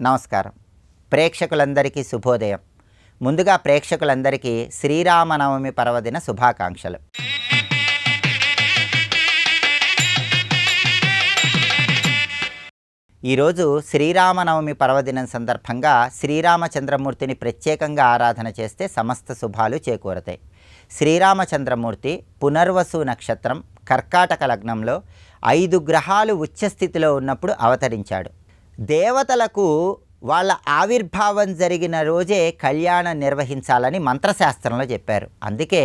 నమస్కారం. ప్రేక్షకులందరికీ శుభోదయం. ముందుగా ప్రేక్షకులందరికీ శ్రీరామనవమి పర్వదిన శుభాకాంక్షలు. ఈరోజు శ్రీరామనవమి పర్వదినం సందర్భంగా శ్రీరామచంద్రమూర్తిని ప్రత్యేకంగా ఆరాధన చేస్తే సమస్త శుభాలు చేకూరతాయి. శ్రీరామచంద్రమూర్తి పునర్వసు నక్షత్రం కర్కాటక లగ్నంలో 5 గ్రహాలు ఉచ్చస్థితిలో ఉన్నప్పుడు అవతరించాడు. దేవతలకు వాళ్ళ ఆవిర్భావం జరిగిన రోజే కళ్యాణం నిర్వహించాలని మంత్రశాస్త్రంలో చెప్పారు. అందుకే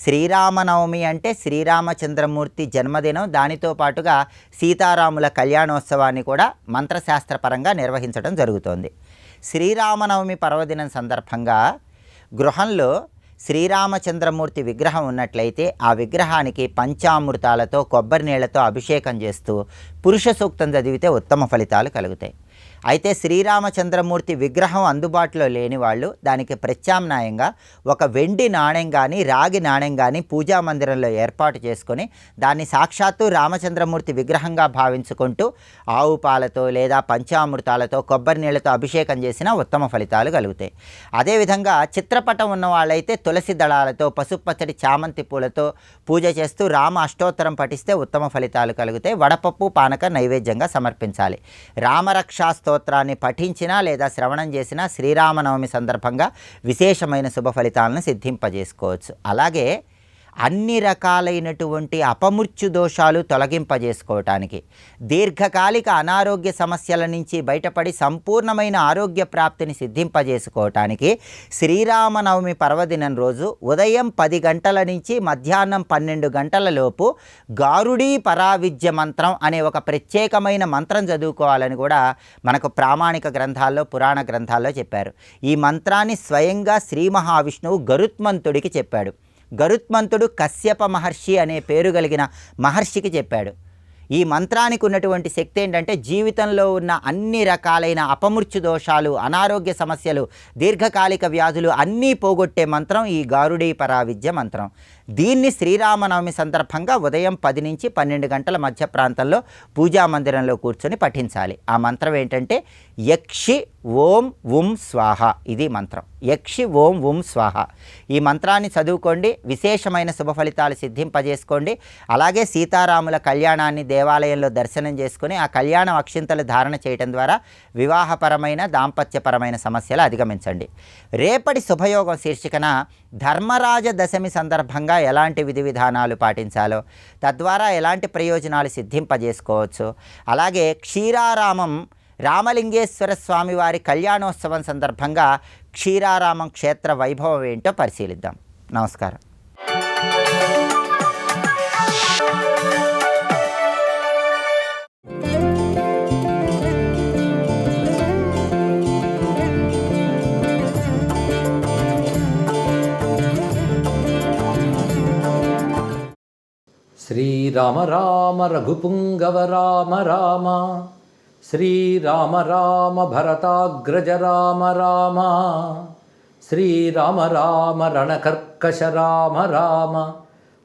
శ్రీరామనవమి అంటే శ్రీరామచంద్రమూర్తి జన్మదినం, దానితో పాటుగా సీతారాముల కళ్యాణోత్సవాన్ని కూడా మంత్రశాస్త్రపరంగా నిర్వహించడం జరుగుతోంది. శ్రీరామనవమి పర్వదినం సందర్భంగా గృహంలో శ్రీరామచంద్రమూర్తి విగ్రహం ఉన్నట్లయితే ఆ విగ్రహానికి పంచామృతాలతో కొబ్బరి నీళ్లతో అభిషేకం చేస్తూ పురుష సూక్తం చదివితే ఉత్తమ ఫలితాలు కలుగుతాయి. అయితే శ్రీరామచంద్రమూర్తి విగ్రహం అందుబాటులో లేని వాళ్ళు దానికి ప్రత్యామ్నాయంగా ఒక వెండి నాణెం కానీ రాగి నాణెం కానీ పూజా మందిరంలో ఏర్పాటు చేసుకొని దాన్ని సాక్షాత్తు రామచంద్రమూర్తి విగ్రహంగా భావించుకుంటూ ఆవు పాలతో లేదా పంచామృతాలతో కొబ్బరి నీళ్లతో అభిషేకం చేసినా ఉత్తమ ఫలితాలు కలుగుతాయి. అదేవిధంగా చిత్రపటం ఉన్న వాళ్ళైతే తులసి దళాలతో పసుపచ్చడి చామంతి పూలతో పూజ చేస్తూ రామ అష్టోత్తరం పఠిస్తే ఉత్తమ ఫలితాలు కలుగుతాయి. వడపప్పు పానక నైవేద్యంగా సమర్పించాలి. రామరక్షా స్తోత్రాన్ని పఠించినా లేదా శ్రవణం చేసినా శ్రీరామనవమి సందర్భంగా విశేషమైన శుభ ఫలితాలను సిద్ధింపజేసుకోవచ్చు. అలాగే అన్ని రకాలైనటువంటి అపమృత్యు దోషాలు తొలగింపజేసుకోవటానికి, దీర్ఘకాలిక అనారోగ్య సమస్యల నుంచి బయటపడి సంపూర్ణమైన ఆరోగ్య ప్రాప్తిని సిద్ధింపజేసుకోవటానికి శ్రీరామనవమి పర్వదినం రోజు ఉదయం 10 గంటల నుంచి మధ్యాహ్నం 12 గంటల లోపు గారుడీ పరావిద్య మంత్రం అనే ఒక ప్రత్యేకమైన మంత్రం చదువుకోవాలని కూడా మనకు ప్రామాణిక గ్రంథాల్లో పురాణ గ్రంథాల్లో చెప్పారు. ఈ మంత్రాన్ని స్వయంగా శ్రీ మహావిష్ణువు గరుత్మంతుడికి చెప్పాడు. గరుత్మంతుడు కశ్యప మహర్షి అనే పేరు కలిగిన మహర్షికి చెప్పాడు. ఈ మంత్రానికి ఉన్నటువంటి శక్తి ఏంటంటే జీవితంలో ఉన్న అన్ని రకాలైన అపమృత్యు దోషాలు, అనారోగ్య సమస్యలు, దీర్ఘకాలిక వ్యాధులు అన్నీ పోగొట్టే మంత్రం ఈ గారుడీ పరావిద్య మంత్రం. దీన్ని శ్రీరామనవమి సందర్భంగా ఉదయం 10 నుంచి 12 గంటల మధ్య ప్రాంతంలో పూజా మందిరంలో కూర్చొని పఠించాలి. ఆ మంత్రం ఏంటంటే యక్షి ఓం ఉం స్వాహ. ఇది మంత్రం, యక్షి ఓం ఉం స్వాహ. ఈ మంత్రాన్ని చదువుకోండి, విశేషమైన శుభ ఫలితాలు సిద్ధింపజేసుకోండి. అలాగే సీతారాముల కళ్యాణాన్ని దేవాలయంలో దర్శనం చేసుకుని ఆ కళ్యాణం అక్షింతలు ధారణ చేయడం ద్వారా వివాహపరమైన దాంపత్యపరమైన సమస్యలు అధిగమించండి. రేపటి శుభయోగం శీర్షికన ధర్మరాజ దశమి సందర్భంగా ఎలాంటి విధి విధానాలు పాటించాలో, తద్వారా ఎలాంటి ప్రయోజనాలు సిద్ధింపజేసుకోవచ్చు, అలాగే క్షీరారామం రామలింగేశ్వర స్వామివారి కళ్యాణోత్సవం సందర్భంగా క్షీరారామం క్షేత్ర వైభవం ఏంటో పరిశీలిద్దాం. నమస్కారం. శ్రీరామ రామ రఘుపుంగవ రామ రామ, శ్రీరామ రామ భరతాగ్రజ రామ రామ, శ్రీరామ రామ రణకర్కశ రామ రామ,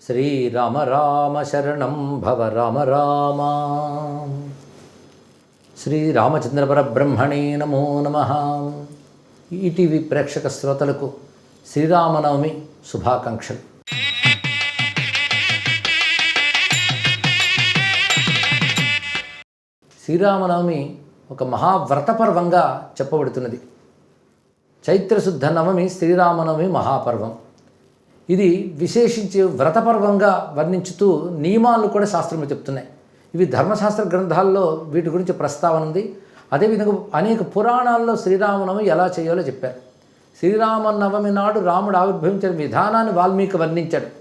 శ్రీరామ రామ శరణం భవ రామ రామ. శ్రీరామచంద్ర పరబ్రహ్మణే నమో నమః. ఈటీవీ ప్రేక్షక శ్రోతలకు శ్రీరామనవమి శుభాకాంక్షలు. శ్రీరామనవమి ఒక మహావ్రతపర్వంగా చెప్పబడుతున్నది. చైత్రశుద్ధ నవమి శ్రీరామనవమి మహాపర్వం. ఇది విశేషించి వ్రతపర్వంగా వర్ణించుతూ నియమాలు కూడా శాస్త్రములు చెప్తున్నాయి. ఇవి ధర్మశాస్త్ర గ్రంథాల్లో వీటి గురించి ప్రస్తావన ఉంది. అదేవిధంగా అనేక పురాణాల్లో శ్రీరామనవమి ఎలా చేయాలో చెప్పారు. శ్రీరామనవమి నాడు రాముడు ఆవిర్భవించిన విధానాన్ని వాల్మీకి వర్ణించాడు.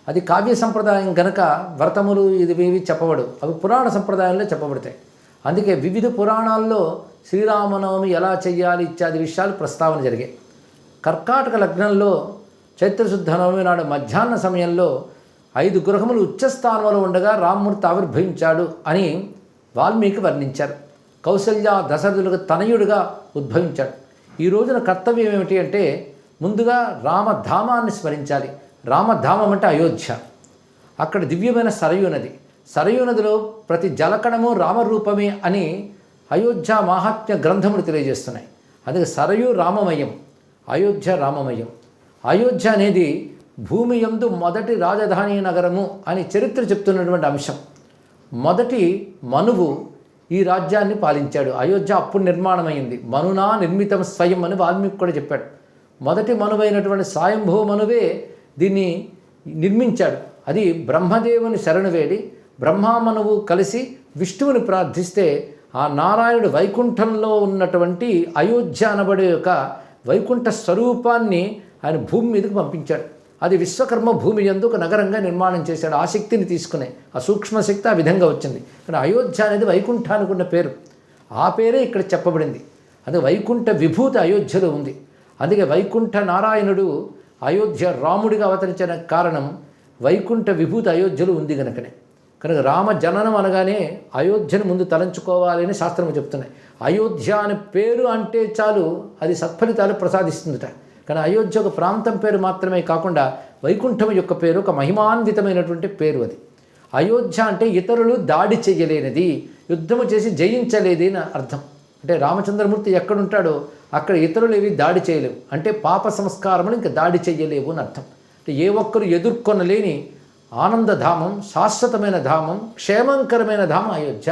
అది కావ్య సంప్రదాయం కనుక వ్రతములు ఇవి చెప్పబడు, అవి పురాణ సంప్రదాయంలో చెప్పబడతాయి. అందుకే వివిధ పురాణాల్లో శ్రీరామనవమి ఎలా చేయాలి ఇత్యాది విషయాలు ప్రస్తావన జరిగాయి. కర్కాటక లగ్నంలో చైత్రశుద్ధ నవమి నాడు మధ్యాహ్న సమయంలో 5 గ్రహములు ఉచ్చస్థానంలో ఉండగా రామమూర్తి ఆవిర్భవించాడు అని వాల్మీకి వర్ణించారు. కౌసల్య దశరథులకు తనయుడిగా ఉద్భవించాడు. ఈ రోజున కర్తవ్యం ఏమిటి అంటే ముందుగా రామధామాన్ని స్మరించాలి. రామధామం అంటే అయోధ్య. అక్కడ దివ్యమైన సరయూ నది. సరయూ నదిలో ప్రతి జలకణము రామరూపమే అని అయోధ్య మాహాత్మ్య గ్రంథములు తెలియజేస్తున్నాయి. అందుకే సరయు రామమయం, అయోధ్య రామమయం. అయోధ్య అనేది భూమి యందు మొదటి రాజధాని నగరము అని చరిత్ర చెప్తున్నటువంటి అంశం. మొదటి మనువు ఈ రాజ్యాన్ని పాలించాడు. అయోధ్య అప్పుడు నిర్మాణమైంది. మనునా నిర్మితం స్వయం అని వాల్మీకి కూడా చెప్పాడు. మొదటి మనువైనటువంటి స్వయంభూ మనువే దీన్ని నిర్మించాడు. అది బ్రహ్మదేవుని శరణు వేడి బ్రహ్మామనువు కలిసి విష్ణువుని ప్రార్థిస్తే ఆ నారాయణుడు వైకుంఠంలో ఉన్నటువంటి అయోధ్య అనబడే ఒక వైకుంఠ స్వరూపాన్ని ఆయన భూమి మీదకి పంపించాడు. అది విశ్వకర్మ భూమి యందు ఒక నగరంగా నిర్మాణం చేశాడు. ఆ శక్తిని తీసుకునే ఆ సూక్ష్మశక్తి ఆ విధంగా వచ్చింది. కానీ అయోధ్య అనేది వైకుంఠానికి ఉన్న పేరు. ఆ పేరే ఇక్కడ చెప్పబడింది. అది వైకుంఠ విభూతి అయోధ్యలో ఉంది. అందుకే వైకుంఠ నారాయణుడు అయోధ్య రాముడిగా అవతరించిన కారణం వైకుంఠ విభూతి అయోధ్యలో ఉంది కనుకనే. కనుక రామ జననం అనగానే అయోధ్యను ముందు తలంచుకోవాలి అని శాస్త్రము చెప్తున్నాయి. అయోధ్య అనే పేరు అంటే చాలు అది సత్ఫలితాలు ప్రసాదిస్తుందట. కానీ అయోధ్య ఒక ప్రాంతం పేరు మాత్రమే కాకుండా వైకుంఠం యొక్క పేరు ఒక మహిమాన్వితమైనటువంటి పేరు. అది అయోధ్య అంటే ఇతరులు దాడి చేయలేనిది, యుద్ధము చేసి జయించలేది అని అర్థం. అంటే రామచంద్రమూర్తి ఎక్కడుంటాడో అక్కడ ఇతరులు ఏవి దాడి చేయలేవు. అంటే పాప సంస్కారములు ఇంకా దాడి చేయలేవు అని అర్థం. అంటే ఏ ఒక్కరు ఎదుర్కొనలేని ఆనందధామం, శాశ్వతమైన ధామం, క్షేమంకరమైన ధామం అయోధ్య.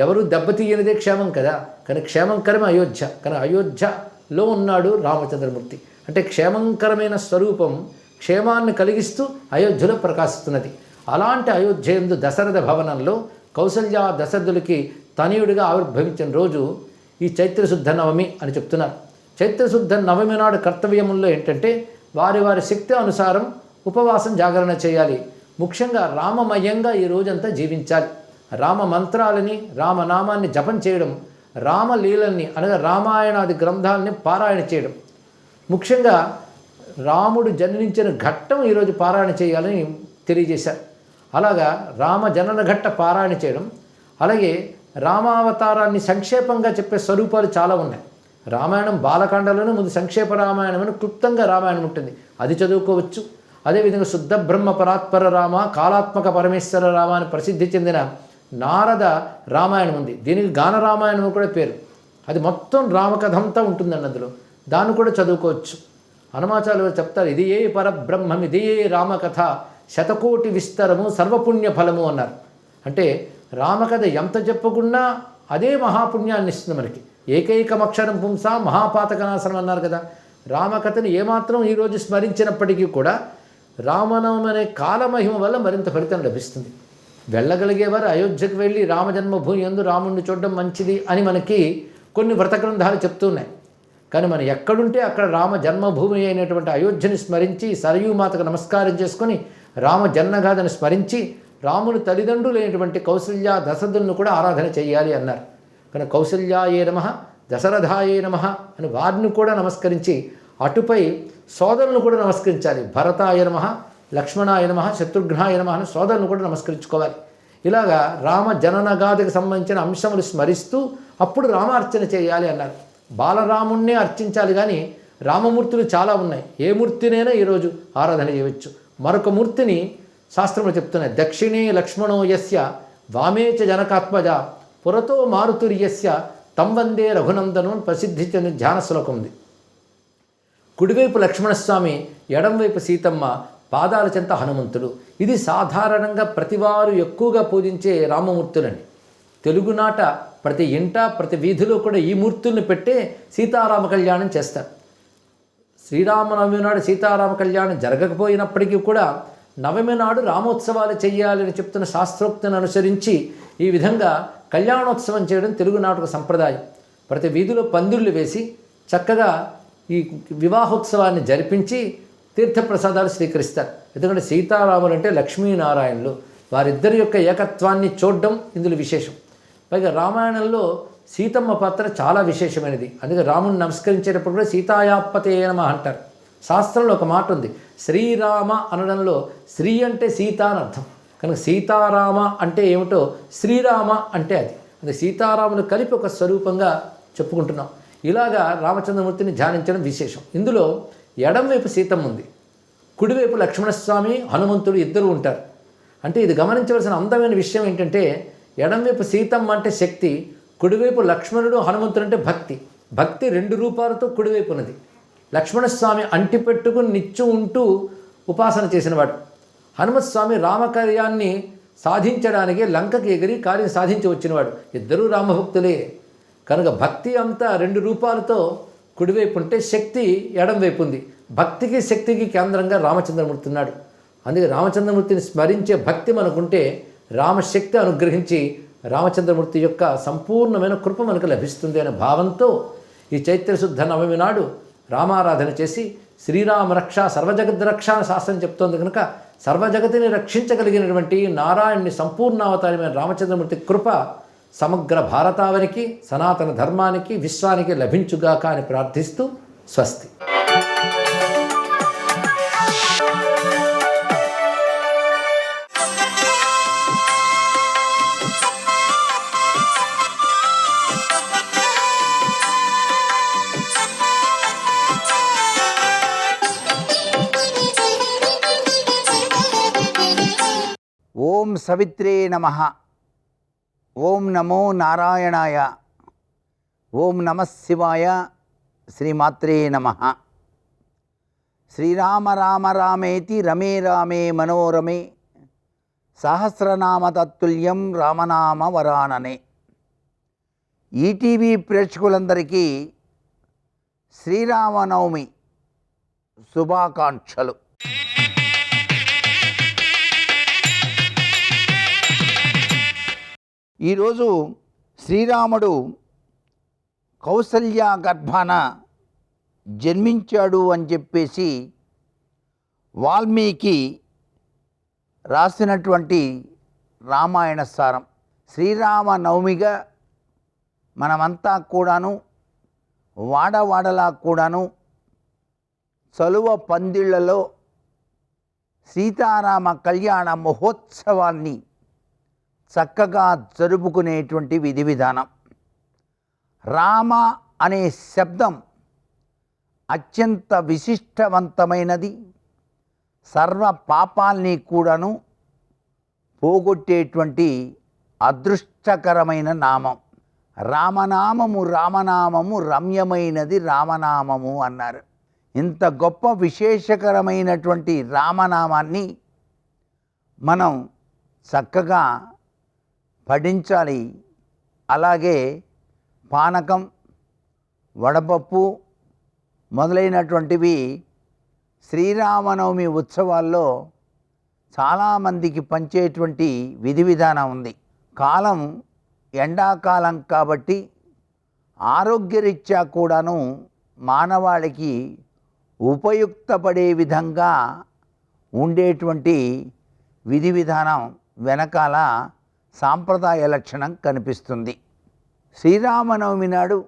ఎవరు దెబ్బతీయనిదే క్షేమం కదా, కానీ క్షేమంకరమే అయోధ్య. కానీ అయోధ్యలో ఉన్నాడు రామచంద్రమూర్తి. అంటే క్షేమంకరమైన స్వరూపం క్షేమాన్ని కలిగిస్తూ అయోధ్యలో ప్రకాశిస్తున్నది. అలాంటి అయోధ్య యందు దశరథ భవనంలో కౌసల్య దశరథులకి తనయుడిగా ఆవిర్భవించిన రోజు ఈ చైత్రశుద్ధ నవమి అని చెప్తున్నారు. చైత్రశుద్ధ నవమి నాడు కర్తవ్యముల్లో ఏంటంటే వారి వారి శక్తి అనుసారం ఉపవాసం జాగరణ చేయాలి. ముఖ్యంగా రామమయంగా ఈ రోజంతా జీవించాలి. రామ మంత్రాలని రామనామాన్ని జపం చేయడం, రామలీలల్ని అనగా రామాయణాది గ్రంథాలని పారాయణ చేయడం, ముఖ్యంగా రాముడు జన్మించిన ఘట్టం ఈరోజు పారాయణ చేయాలని తెలియజేశారు. అలాగా రామ జనన ఘట్ట పారాయణ చేయడం, అలాగే రామావతారాన్ని సంక్షేపంగా చెప్పే స్వరూపాలు చాలా ఉన్నాయి. రామాయణం బాలకాండలోనే ముందు సంక్షేప రామాయణం అని క్లుప్తంగా రామాయణం ఉంటుంది, అది చదువుకోవచ్చు. అదేవిధంగా శుద్ధ బ్రహ్మ పరాత్పర రామ, కాలాత్మక పరమేశ్వర రామ అని ప్రసిద్ధి చెందిన నారద రామాయణం ఉంది. దీనికి గాన రామాయణం కూడా పేరు. అది మొత్తం రామకథంతా ఉంటుందండి అందులో, దాన్ని కూడా చదువుకోవచ్చు. హనుమాచార్యులు చెప్తారు, ఇది ఏ పరబ్రహ్మం, ఇది ఏ రామకథ, శతకోటి విస్తరము సర్వపుణ్య ఫలము అన్నారు. అంటే రామకథ ఎంత చెప్పుకున్నా అదే మహాపుణ్యాన్ని ఇస్తుంది మనకి. ఏకైకమక్షరం పుంసా మహాపాతకనాశనం అన్నారు కదా. రామకథను ఏమాత్రం ఈరోజు స్మరించినప్పటికీ కూడా రామనవమి అనే కాలమహిమ వల్ల మరింత ఫలితం లభిస్తుంది. వెళ్ళగలిగేవారు అయోధ్యకు వెళ్ళి రామజన్మభూమి యందు రాముడిని చూడడం మంచిది అని మనకి కొన్ని వ్రత గ్రంథాలు చెప్తున్నాయి. కానీ మనం ఎక్కడుంటే అక్కడ రామ జన్మభూమి అయినటువంటి అయోధ్యని స్మరించి సరయూమాతకు నమస్కారం చేసుకొని రామ జన్మగాథను స్మరించి రాముని తల్లిదండ్రులైనటువంటి కౌసల్య దశరథులను కూడా ఆరాధన చేయాలి అన్నారు. కానీ కౌసల్యాయే నమః, దశరథాయే నమః అని వారిని కూడా నమస్కరించి అటుపై సోదరులను కూడా నమస్కరించాలి. భరతాయ నమః, లక్ష్మణాయ నమః, శత్రుఘ్నాయ నమః అని సోదరులను కూడా నమస్కరించుకోవాలి. ఇలాగా రామ జననగాథకు సంబంధించిన అంశములు స్మరిస్తూ అప్పుడు రామార్చన చేయాలి అన్నారు. బాలరాముణ్ణే అర్చించాలి, కానీ రామమూర్తులు చాలా ఉన్నాయి. ఏ మూర్తినైనా ఈరోజు ఆరాధన చేయవచ్చు. మరొక మూర్తిని శాస్త్రములు చెప్తున్నాయి. దక్షిణే లక్ష్మణో యస్య వామే చ జనకాత్మజ పురతో మారుతుర్యస్య తం వందే రఘునందను అని ప్రసిద్ధి చెందిన ధ్యాన శ్లోకం ఉంది. కుడివైపు లక్ష్మణస్వామి, ఎడంవైపు సీతమ్మ, పాదాల చెంత హనుమంతుడు. ఇది సాధారణంగా ప్రతివారు ఎక్కువగా పూజించే రామమూర్తులండి. తెలుగునాట ప్రతి ఇంట ప్రతి వీధిలో కూడా ఈ మూర్తుల్ని పెట్టే సీతారామ కళ్యాణం చేస్తారు. శ్రీరామనవమి నాడు సీతారామ కళ్యాణం జరగకపోయినప్పటికీ కూడా నవమి నాడు రామోత్సవాలు చేయాలని చెప్తున్న శాస్త్రోక్తిని అనుసరించి ఈ విధంగా కళ్యాణోత్సవం చేయడం తెలుగునాట ఒక సంప్రదాయం. ప్రతి వీధిలో పందిళ్ళు వేసి చక్కగా ఈ వివాహోత్సవాన్ని జరిపించి తీర్థప్రసాదాలు స్వీకరిస్తారు. ఎందుకంటే సీతారాములు అంటే లక్ష్మీనారాయణులు, వారిద్దరి యొక్క ఏకత్వాన్ని చూడడం ఇందులో విశేషం. పైగా రామాయణంలో సీతమ్మ పాత్ర చాలా విశేషమైనది. అందుకే రాముని నమస్కరించేటప్పుడు కూడా సీతాయాపతే నమః అంటారు. శాస్త్రంలో ఒక మాట ఉంది, శ్రీరామ అనడంలో శ్రీ అంటే సీత అని అర్థం. కనుక సీతారామ అంటే ఏమిటో శ్రీరామ అంటే అది. అది సీతారాములు కలిపి ఒక స్వరూపంగా చెప్పుకుంటున్నాం. ఇలాగా రామచంద్రమూర్తిని ధ్యానించడం విశేషం. ఇందులో ఎడంవైపు సీతమ్మ ఉంది, కుడివైపు లక్ష్మణస్వామి, హనుమంతుడు ఇద్దరు ఉంటారు. అంటే ఇది గమనించవలసిన అందమైన విషయం ఏంటంటే ఎడంవైపు సీతమ్మ అంటే శక్తి, కుడివైపు లక్ష్మణుడు హనుమంతుడు అంటే భక్తి. భక్తి 2 రూపాలతో కుడివైపు ఉన్నది. లక్ష్మణస్వామి అంటి పెట్టుకుని నిత్యం ఉంటూ ఉపాసన చేసినవాడు. హనుమత్స్వామి రామకార్యాన్ని సాధించడానికి లంకకి ఎగిరి కార్యం సాధించి వచ్చినవాడు. ఇద్దరూ రామభక్తులే. కనుక భక్తి అంతా 2 రూపాలతో కుడివైపు ఉంటే శక్తి ఎడం వైపు ఉంది. భక్తికి శక్తికి కేంద్రంగా రామచంద్రమూర్తి ఉన్నాడు. అందుకే రామచంద్రమూర్తిని స్మరించే భక్తి మనకుంటే రామశక్తి అనుగ్రహించి రామచంద్రమూర్తి యొక్క సంపూర్ణమైన కృప మనకు లభిస్తుంది అనే భావంతో ఈ చైత్రశుద్ధ నవమి నాడు రామారాధన చేసి శ్రీరామ రక్ష సర్వజగద్రక్ష అని శాస్త్రం చెప్తోంది. కనుక సర్వజగతిని రక్షించగలిగినటువంటి నారాయణుని సంపూర్ణావతారమైన రామచంద్రమూర్తి కృప సమగ్ర భారతావనికి, సనాతన ధర్మానికి, విశ్వానికి లభించుగాక అని ప్రార్థిస్తూ స్వస్తి. ఓం సవిత్రే నమః. ఓం నమో నారాయణాయ. ఓం నమః శివాయ. శ్రీమాత్రే నమః. శ్రీరామ రామ రామేతి రమే రామే మనోరమే సహస్రనామ తత్తుల్యం రామనామ వరాననే. ఈటీవీ ప్రేక్షకులందరికీ శ్రీరామనవమి శుభాకాంక్షలు. ఈరోజు శ్రీరాముడు కౌసల్య గర్భాన జన్మించాడు అని చెప్పేసి వాల్మీకి రాసినటువంటి రామాయణ సారం. శ్రీరామనవమిగా మనమంతా కూడాను వాడవాడలా కూడాను చలువ పందిళ్లలో సీతారామ కళ్యాణ మహోత్సవాన్ని చక్కగా జరుపుకునేటువంటి విధి విధానం. రామ అనే శబ్దం అత్యంత విశిష్టవంతమైనది. సర్వ పాపాల్ని కూడాను పోగొట్టేటువంటి అదృష్టకరమైన నామం. రామనామము రామనామము రమ్యమైనది రామనామము అన్నారు. ఇంత గొప్ప విశేషకరమైనటువంటి రామనామాన్ని మనం చక్కగా పఠించాలి. అలాగే పానకం, వడపప్పు మొదలైనటువంటివి శ్రీరామనవమి ఉత్సవాల్లో చాలామందికి పంచేటువంటి విధి విధానం ఉంది. కాలం ఎండాకాలం కాబట్టి ఆరోగ్యరీత్యా కూడాను మానవాళికి ఉపయుక్తపడే విధంగా ఉండేటువంటి విధి విధానం వెనకాల సాంప్రదాయ లక్షణం కనిపిస్తుంది. శ్రీరామనవమి నాడు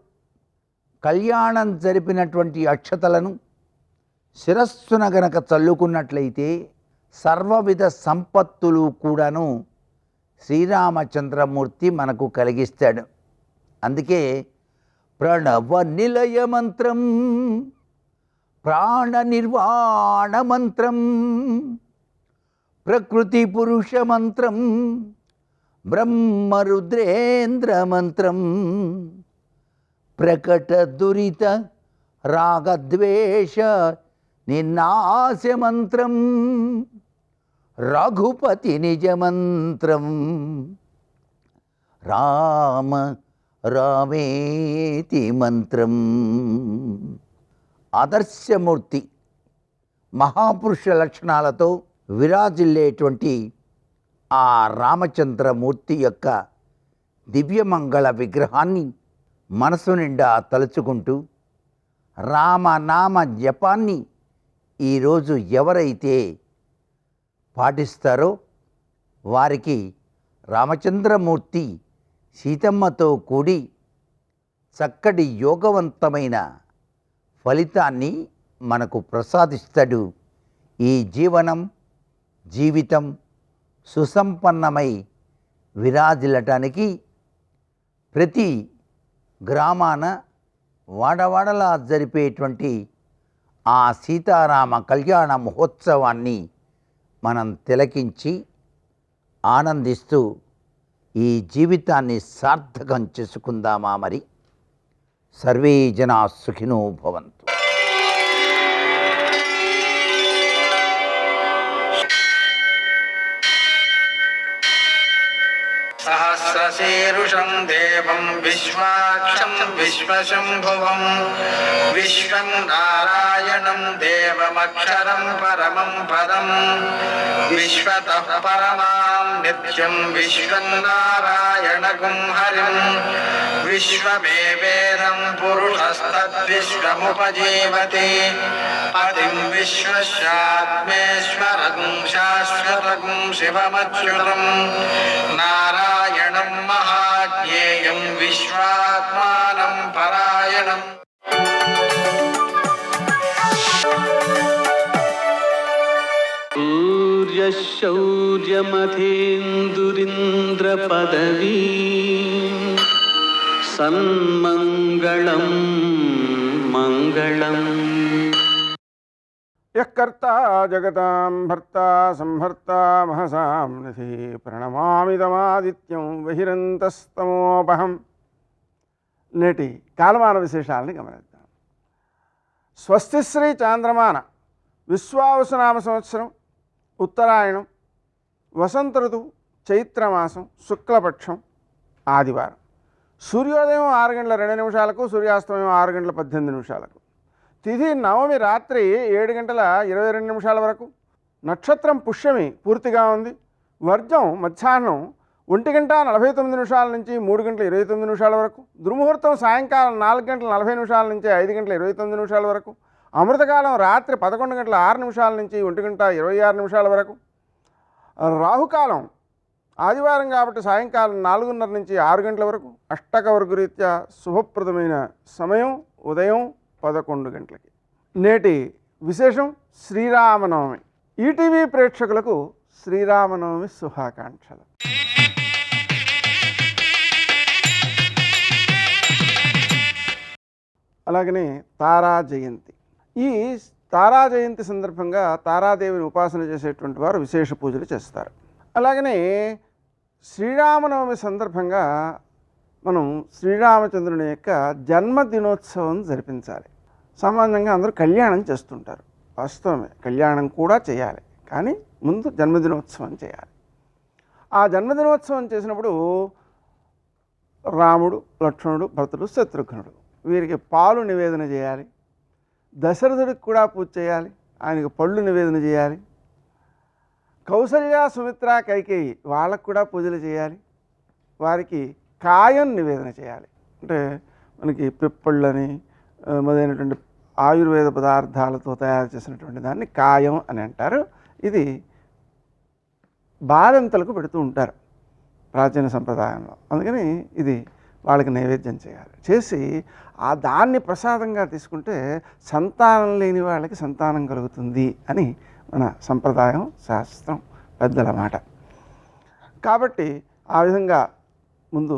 కళ్యాణం జరిపినటువంటి అక్షతలను శిరస్సున గనక చల్లుకున్నట్లయితే సర్వవిధ సంపత్తులు కూడాను శ్రీరామచంద్రమూర్తి మనకు కలిగిస్తాడు. అందుకే ప్రణవ నిలయ మంత్రం, ప్రాణ నిర్వాణ మంత్రం, ప్రకృతి పురుష మంత్రం, బ్రహ్మరుద్రేంద్ర మంత్రం, ప్రకట దురిత రాగద్వేష నిన్నాశ మంత్రం, రఘుపతి నిజ మంత్రం, రామ రామేతి మంత్రం. ఆదర్శమూర్తి మహాపురుష లక్షణాలతో విరాజిల్లేటువంటి ఆ రామచంద్రమూర్తి యొక్క దివ్యమంగళ విగ్రహాన్ని మనసు నిండా తలుచుకుంటూ రామనామ జపాన్ని ఈరోజు ఎవరైతే పాటిస్తారో వారికి రామచంద్రమూర్తి సీతమ్మతో కూడి చక్కటి యోగవంతమైన ఫలితాన్ని మనకు ప్రసాదిస్తాడు. ఈ జీవితం సుసంపన్నమై విరాజిల్లటానికి ప్రతి గ్రామాన వాడవాడలా జరిపేటువంటి ఆ సీతారామ కళ్యాణ మహోత్సవాన్ని మనం తిలకించి ఆనందిస్తూ ఈ జీవితాన్ని సార్థకం చేసుకుందామా మరి? సర్వే జనా సుఖినో భవంతు. సహస్రశీరుషం దేవం విశ్వాక్షం విశ్వశంభువం విశ్వం నారాయణం దేవమక్షరం పరమం పదం విశ్వతః పరమాం నిత్యం విశ్వం నారాయణగుం హరిం విశ్వమేవేదం పురుషస్తద్విశ్వముపజీవతి పతిం విశ్వస్యాత్మేశ్వరం శాశ్వతం శివమచ్యుతం నారాయణం మహాజ్ఞేయం విశ్వాత్మానం పరాయణం. సూర్యశౌర్యమథేంద్రపదవీ సన్మంగళం మంగళం. యఃకర్తా జగతాం భర్తా సంహర్తా మహసాం నిధి ప్రణమామిదమాదిత్యం బహిరంతస్తమోపహం. నేటి కాలమాన విశేషాలని గమనిద్దాం. స్వస్తిశ్రీ చాంద్రమాన విశ్వావసునామ సంవత్సరం ఉత్తరాయణం వసంత ఋతువు చైత్రమాసం శుక్లపక్షం ఆదివారం. సూర్యోదయం 6 గంటల 2 నిమిషాలకు, సూర్యాస్తమయం 6 గంటల 18 నిమిషాలకు. తిథి నవమి రాత్రి 7 గంటల 22 నిమిషాల వరకు. నక్షత్రం పుష్యమి పూర్తిగా ఉంది. వర్జం మధ్యాహ్నం 1 గంట 49 నిమిషాల నుంచి 3 గంటల 29 నిమిషాల వరకు. దుర్ముహూర్తం సాయంకాలం 4 గంటల 40 నిమిషాల నుంచి 5 గంటల 29 నిమిషాల వరకు. అమృతకాలం రాత్రి 11 గంటల 6 నిమిషాల నుంచి 1 గంట 26 నిమిషాల వరకు. రాహుకాలం ఆదివారం కాబట్టి సాయంకాలం 4:30 నుంచి 6 గంటల వరకు. అష్టక వర్గ రీత్యా శుభప్రదమైన సమయం ఉదయం 11 గంటలకి. నేటి విశేషం శ్రీరామనవమి. ఈటీవీ ప్రేక్షకులకు శ్రీరామనవమి శుభాకాంక్షలు. అలాగనే తారా జయంతి. ఈ తారా జయంతి సందర్భంగా తారాదేవిని ఉపాసన చేసేటువంటి వారు విశేష పూజలు చేస్తారు. అలాగనే శ్రీరామనవమి సందర్భంగా మనం శ్రీరామచంద్రుని యొక్క జన్మదినోత్సవం జరిపించాలి. సామాన్యంగా అందరూ కళ్యాణం చేస్తుంటారు. వాస్తవమే, కళ్యాణం కూడా చేయాలి, కానీ ముందు జన్మదినోత్సవం చేయాలి. ఆ జన్మదినోత్సవం చేసినప్పుడు రాముడు, లక్ష్మణుడు, భరతుడు, శత్రుఘ్నుడు వీరికి పాలు నివేదన చేయాలి. దశరథుడికి కూడా పూజ చేయాలి, ఆయనకు పళ్ళు నివేదన చేయాలి. కౌసల్య, సుమిత్ర, కైకేయి వాళ్ళకు కూడా పూజలు చేయాలి. వారికి కాయం నివేదన చేయాలి. అంటే మనకి పిప్పళ్ళని మొదలైనటువంటి ఆయుర్వేద పదార్థాలతో తయారు చేసినటువంటి దాన్ని కాయం అని అంటారు. ఇది బాలింతలకు పెడుతూ ఉంటారు ప్రాచీన సంప్రదాయంలో. అందుకని ఇది వాళ్ళకి నైవేద్యం చేయాలి. చేసి దాన్ని ప్రసాదంగా తీసుకుంటే సంతానం లేని వాళ్ళకి సంతానం కలుగుతుంది అని మన సంప్రదాయం, శాస్త్రం, పెద్దల మాట. కాబట్టి ఆ విధంగా ముందు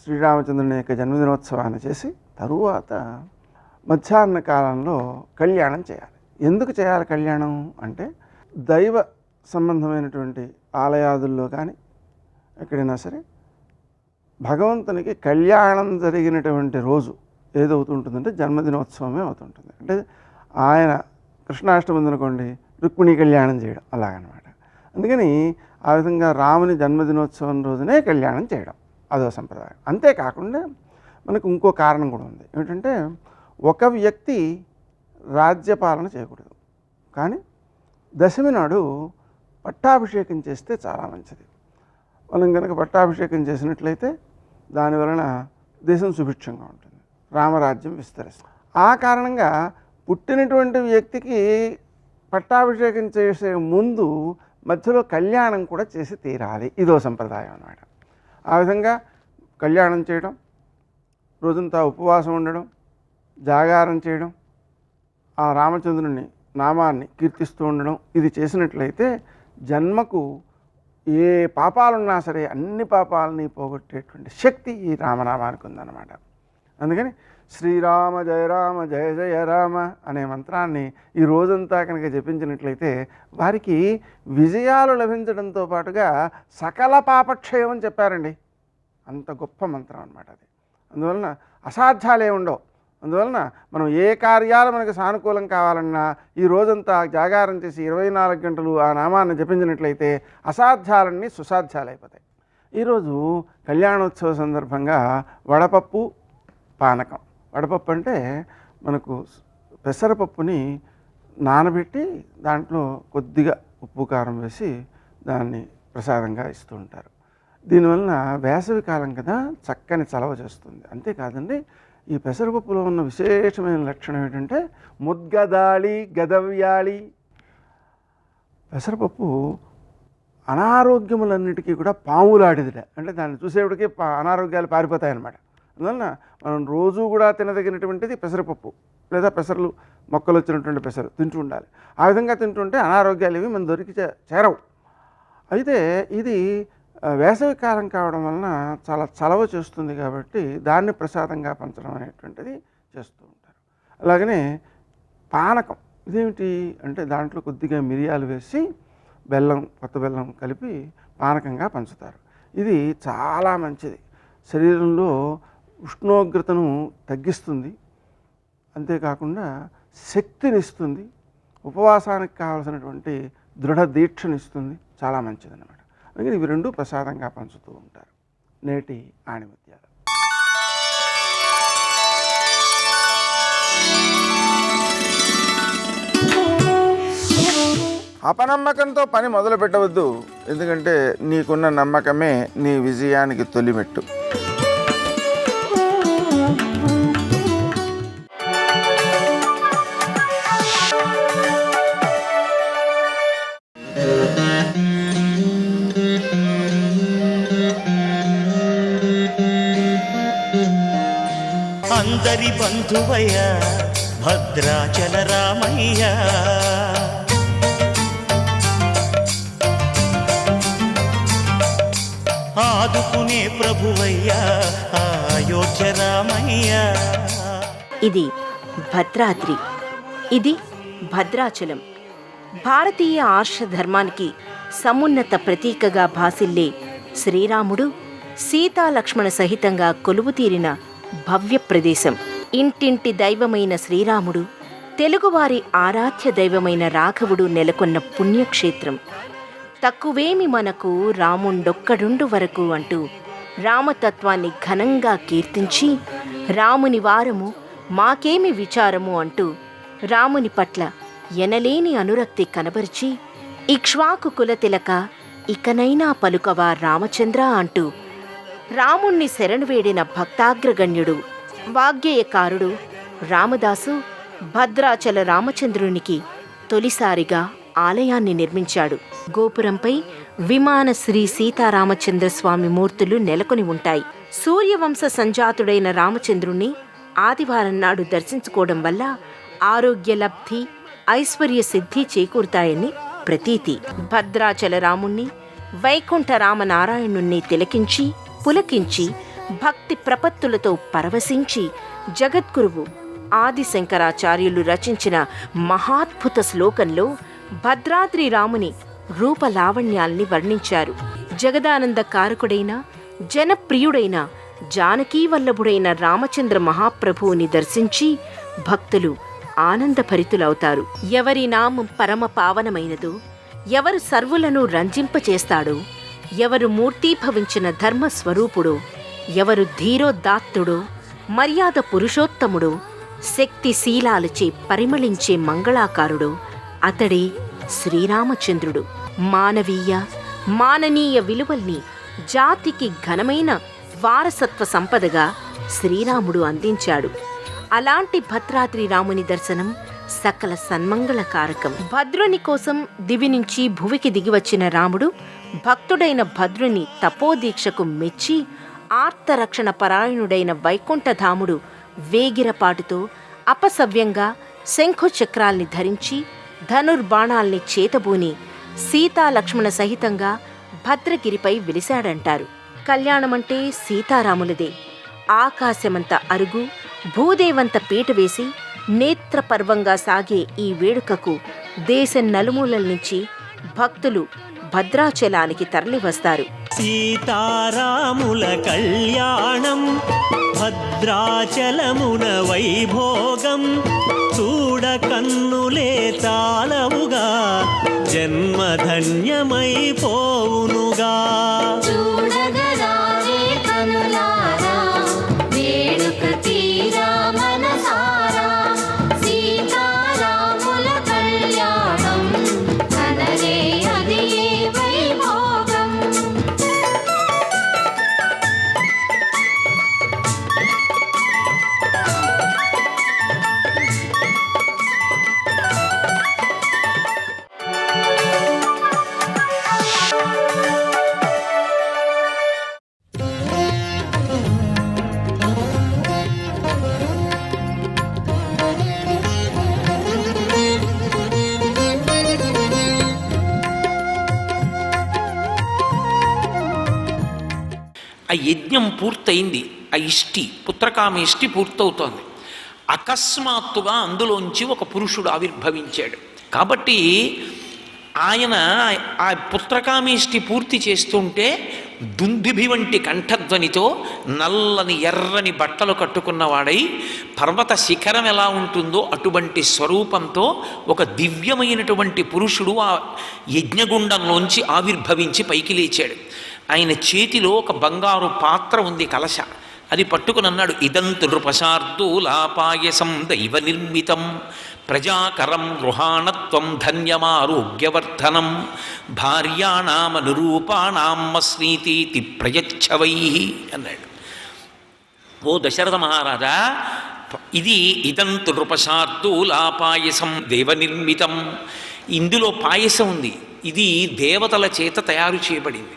శ్రీరామచంద్రుని యొక్క జన్మదినోత్సవాన్ని చేసి తరువాత మధ్యాహ్న కాలంలో కళ్యాణం చేయాలి. ఎందుకు చేయాలి కళ్యాణం అంటే, దైవ సంబంధమైనటువంటి ఆలయాదుల్లో కానీ ఎక్కడైనా సరే భగవంతునికి కళ్యాణం జరిగినటువంటి రోజు ఏదవుతుంటుందంటే జన్మదినోత్సవమే అవుతుంటుంది. అంటే ఆయన కృష్ణాష్టమి అనుకోండి, రుక్మిణీ కళ్యాణం చేయడం అలాగనమాట. అందుకని ఆ విధంగా రాముని జన్మదినోత్సవం రోజునే కళ్యాణం చేయడం అదో సంప్రదాయం. అంతేకాకుండా మనకు ఇంకో కారణం కూడా ఉంది. ఏమిటంటే, ఒక వ్యక్తి రాజ్యపాలన చేయకూడదు, కానీ దశమి నాడు పట్టాభిషేకం చేస్తే చాలా మంచిది. మనం కనుక పట్టాభిషేకం చేసినట్లయితే దానివలన దేశం సుభిక్షంగా ఉంటుంది, రామరాజ్యం విస్తరిస్తుంది. ఆ కారణంగా పుట్టినటువంటి వ్యక్తికి పట్టాభిషేకం చేసే ముందు మధ్యలో కళ్యాణం కూడా చేసి తీరాలి. ఇదో సంప్రదాయం అన్నమాట. ఆ విధంగా కళ్యాణం చేయడం, రోజంతా ఉపవాసం ఉండడం, జాగారం చేయడం, ఆ రామచంద్రుని నామాన్ని కీర్తిస్తూ ఉండడం, ఇది చేసినట్లయితే జన్మకు ఏ పాపాలున్నా సరే అన్ని పాపాలని పోగొట్టేటువంటి శక్తి ఈ రామనామానికి ఉందన్నమాట. అందుకని శ్రీరామ జయ రామ జయ జయ రామ అనే మంత్రాన్ని ఈ రోజంతా కనుక జపించినట్లయితే వారికి విజయాలు లభించడంతో పాటుగా సకల పాపక్షయం అని చెప్పారండి. అంత గొప్ప మంత్రం అన్నమాట అది. అందువలన అసాధ్యాలే ఉండవు. అందువలన మనం ఏ కార్యాలు మనకి సానుకూలం కావాలన్నా ఈ రోజంతా జాగారం చేసి 24 గంటలు ఆ నామాన్ని జపించినట్లయితే అసాధ్యాలన్నీ సుసాధ్యాలైపోతాయి. ఈరోజు కళ్యాణోత్సవ సందర్భంగా వడపప్పు పానకం. వడపప్పు అంటే మనకు పెసరపప్పుని నానబెట్టి దాంట్లో కొద్దిగా ఉప్పు కారం వేసి దాన్ని ప్రసాదంగా ఇస్తూ ఉంటారు. దీనివలన వేసవి కాలం కదా చక్కని చలవ చేస్తుంది. అంతేకాదండి, ఈ పెసరపప్పులో ఉన్న విశేషమైన లక్షణం ఏంటంటే ముద్గదాళి గదవ్యాళి. పెసరపప్పు అనారోగ్యములన్నిటికీ కూడా పాములాడిదిట. అంటే దాన్ని చూసేవాడికి అనారోగ్యాలు పారిపోతాయన్నమాట. అందువలన మనం రోజు కూడా తినదగినటువంటిది పెసరపప్పు, లేదా పెసరలు మొక్కలు వచ్చినటువంటి పెసరు తింటూ ఉండాలి. ఆ విధంగా తింటుంటే అనారోగ్యాలు ఇవి మన దొరికి చేరవు. అయితే ఇది వేసవి కాలం కావడం వలన చాలా చలవ చేస్తుంది కాబట్టి దాన్ని ప్రసాదంగా పంచడం అనేటువంటిది చేస్తూ ఉంటారు. అలాగనే పానకం ఇదేమిటి అంటే దాంట్లో కొద్దిగా మిరియాలు వేసి బెల్లం, కొత్త బెల్లం కలిపి పానకంగా పంచుతారు. ఇది చాలా మంచిది. శరీరంలో ఉష్ణోగ్రతను తగ్గిస్తుంది, అంతేకాకుండా శక్తినిస్తుంది, ఉపవాసానికి కావలసినటువంటి దృఢ దీక్షనిస్తుంది. చాలా మంచిదన్నమాట. అందుకని ఇవి రెండు ప్రసాదంగా పంచుతూ ఉంటారు. నేటి ఆణిముత్యాలు. అపనమ్మకంతో పని మొదలు పెట్టవద్దు. ఎందుకంటే నీకున్న నమ్మకమే నీ విజయానికి తొలిమెట్టు. అందరి బంధువయ్య భద్రాచల రామయ్య, ఆదుకునే ప్రభువయ్య అయోధ్య రామయ్య. ఇది భద్రాద్రి, ఇది భద్రాచలం. భారతీయ ఆర్ష ధర్మానికి సమున్నత ప్రతీకగా భాసిల్లే శ్రీరాముడు సీతాలక్ష్మణ సహితంగా కొలువుతీరిన భవ్య ప్రదేశం. ఇంటింటి దైవమైన శ్రీరాముడు, తెలుగువారి ఆరాధ్య దైవమైన రాఘవుడు నెలకొన్న పుణ్యక్షేత్రం. తక్కువేమి మనకు రాముండొక్కడుండు వరకు అంటూ రామతత్వాన్ని ఘనంగా కీర్తించి, రాముని వారము మాకేమి విచారము అంటూ రాముని పట్ల ఎనలేని అనురక్తి కనబరిచి, ఇక్ష్వాకు కులతిలక ఇకనైనా పలుకవా రామచంద్ర అంటూ రాముణ్ణి శరణు వేడిన భక్తాగ్రగణ్యుడు వాగ్గేయకారుడు రామదాసు భద్రాచల రామచంద్రునికి తొలిసారిగా ఆలయాన్ని నిర్మించాడు. గోపురంపై విమాన శ్రీ సీతారామచంద్రస్వామి మూర్తులు నెలకొని ఉంటాయి. సూర్యవంశ సంజాతుడైన రామచంద్రుణ్ణి ఆదివారం నాడు దర్శించుకోవడం వల్ల ఆరోగ్యలబ్ధి, ఐశ్వర్య సిద్ధి చేకూరుతాయని ప్రతీతి. భద్రాచల రాముణ్ణి, వైకుంఠ రామనారాయణుణ్ణి తిలకించి పులకించి భక్తి ప్రపత్తులతో పరవశించి జగద్గురువు ఆదిశంకరాచార్యులు రచించిన మహాద్భుత శ్లోకంలో భద్రాద్రి రాముని రూపలావణ్యాల్ని వర్ణించారు. జగదానంద కారకుడైన జనప్రియుడైన జానకీవల్లభుడైన రామచంద్ర మహాప్రభువుని దర్శించి భక్తులు ఆనందభరితులవుతారు. ఎవరి నామం పరమ పావనమైనదో, ఎవరు సర్వులను రంజింపచేస్తాడో, ఎవరు మూర్తీభవించిన ధర్మస్వరూపుడో, ఎవరు ధీరోదాత్తుడో, మర్యాద పురుషోత్తముడో, శక్తిశీలాలచే పరిమళించే మంగళాకారుడో అతడే శ్రీరామచంద్రుడు. మానవీయ మాననీయ విలువల్ని జాతికి ఘనమైన వారసత్వ సంపదగా శ్రీరాముడు అందించాడు. అలాంటి భద్రాద్రి రాముని దర్శనం సకల సన్మంగళకారకం. భద్రుని కోసం దివి నుంచి భువికి దిగివచ్చిన రాముడు భక్తుడైన భద్రుని తపోదీక్షకు మెచ్చి ఆర్తరక్షణ పరాయణుడైన వైకుంఠధాముడు వేగిరపాటుతో అపసవ్యంగా శంఖుచక్రాల్ని ధరించి ధనుర్బాణాల్ని చేతబూని సీతాలక్ష్మణ సహితంగా భద్రగిరిపై వెలిశాడంటారు. కళ్యాణమంటే సీతారాములదే. ఆకాశమంత అరుగు, భూదేవంత పీట వేసి నేత్రపర్వంగా సాగే ఈ వేడుకకు దేశం నలుమూలల నుంచి భక్తులు భద్రాచలానికి తరలివస్తారు. సీతారాముల కళ్యాణం భద్రాచలమున వైభోగం చూడ కన్నులే తాళవుగా జన్మధన్యమైపోవునుగా. ఆ యజ్ఞం పూర్తయింది. ఆ ఇష్టి పుత్రకామేష్టి పూర్తవుతోంది. అకస్మాత్తుగా అందులోంచి ఒక పురుషుడు ఆవిర్భవించాడు. కాబట్టి ఆయన ఆ పుత్రకామేష్టి పూర్తి చేస్తుంటే దుందుభి వంటి కంఠధ్వనితో నల్లని ఎర్రని బట్టలు కట్టుకున్నవాడై పర్వత శిఖరం ఎలా ఉంటుందో అటువంటి స్వరూపంతో ఒక దివ్యమైనటువంటి పురుషుడు ఆ యజ్ఞగుండంలోంచి ఆవిర్భవించి పైకి లేచాడు. ఆయన చేతిలో ఒక బంగారు పాత్ర ఉంది, కలశ. అది పట్టుకుని అన్నాడు, ఇదంతు నృపశార్దూలాపాయసం దైవ నిర్మితం ప్రజాకరం గృహాణత్వం ధన్యమారోగ్యవర్ధనం భార్యాణామనురూపాణాం మస్నీతి ప్రయచ్చవై అన్నాడు. ఓ దశరథ మహారాజా, ఇది ఇదంతు నృపశార్దూలాపాయసం దేవ నిర్మితం. ఇందులో పాయసం ఉంది. ఇది దేవతల చేత తయారు చేయబడింది.